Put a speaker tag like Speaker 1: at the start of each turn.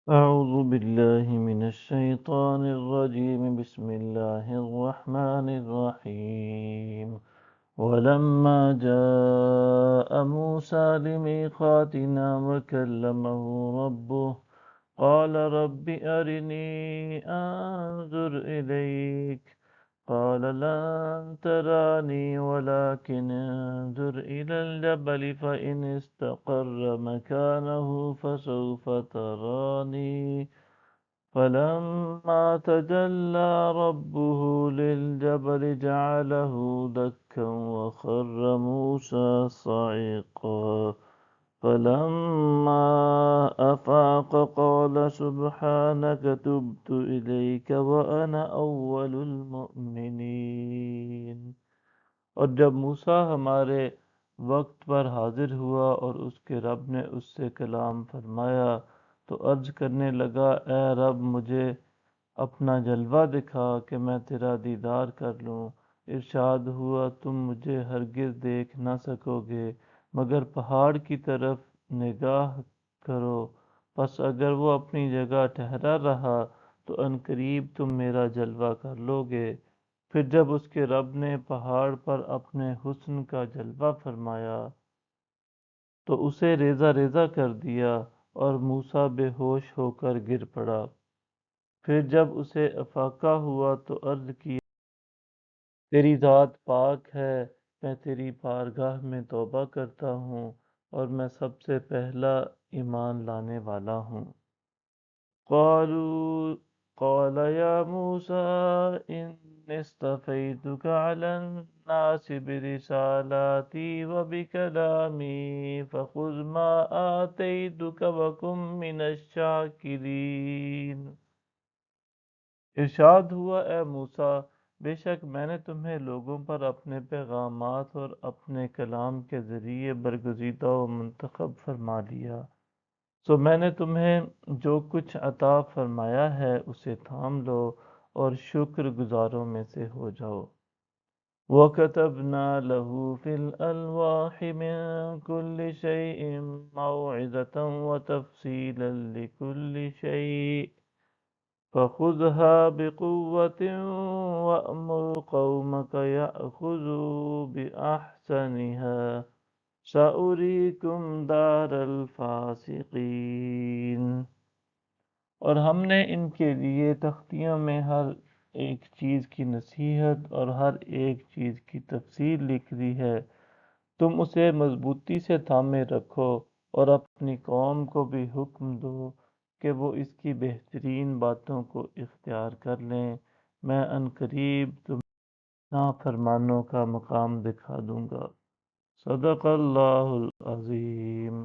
Speaker 1: أعوذ بالله من الشيطان الرجيم بسم الله الرحمن الرحيم ولما جاء موسى لميقاتنا وكلمه ربه قال رب أرني أنظر إليك قال لن تراني ولكن انظر إلى الجبل فإن استقر مكانه فسوف تراني فلما تجلى ربه للجبل جعله دكا وخر موسى صعقا فلما أفاق قال سبحانك تبت إليك وأنا أول المؤمنين۔ اور جب موسیٰ ہمارے وقت پر حاضر ہوا اور اس کے رب نے اس سے کلام فرمایا تو عرض کرنے لگا، اے رب مجھے اپنا جلوہ دکھا کہ میں تیرا دیدار کر لوں۔ ارشاد ہوا، تم مجھے ہرگز دیکھ نہ سکو گے مگر پہاڑ کی طرف نگاہ کرو، پس اگر وہ اپنی جگہ ٹھہرا رہا تو عنقریب تم میرا جلوہ کر لو گے۔ پھر جب اس کے رب نے پہاڑ پر اپنے حسن کا جلوہ فرمایا تو اسے ریزہ ریزہ کر دیا اور موسیٰ بے ہوش ہو کر گر پڑا۔ پھر جب اسے افاقہ ہوا تو عرض کی، تیری ذات پاک ہے، میں تیری بارگاہ میں توبہ کرتا ہوں اور میں سب سے پہلا ایمان لانے والا ہوں۔ قال یا موسیٰ انی اصطفیتک علی الناس برسالاتی وبکلامی فخذ ما آتیتک وکن من الشاکرین۔ ارشاد ہوا، اے موسیٰ، بے شک میں نے تمہیں لوگوں پر اپنے پیغامات اور اپنے کلام کے ذریعے برگزیدہ و منتخب فرما لیا، سو میں نے تمہیں جو کچھ عطا فرمایا ہے اسے تھام لو اور شکر گزاروں میں سے ہو جاؤ۔ وَكَتَبْنَا لَهُ فِي الْأَلْوَاحِ مِن كُلِّ شَيْءٍ مَوْعِظَةً وَتَفْصِيلًا لِكُلِّ شَيْءٍ فَخُذْهَا بِقُوَّةٍ وَأْمُرْ قَوْمَكَ يَأْخُذُوا بِأَحْسَنِهَا سَأُرِيكُمْ دَارَ الْفَاسِقِينَ۔ اور ہم نے ان کے لیے تختیوں میں ہر ایک چیز کی نصیحت اور ہر ایک چیز کی تفصیل لکھ دی ہے، تم اسے مضبوطی سے تھامے رکھو اور اپنی قوم کو بھی حکم دو کہ وہ اس کی بہترین باتوں کو اختیار کر لیں، میں عنقریب تمہیں نافرمانوں کا مقام دکھا دوں گا۔ صدق اللہ العظیم۔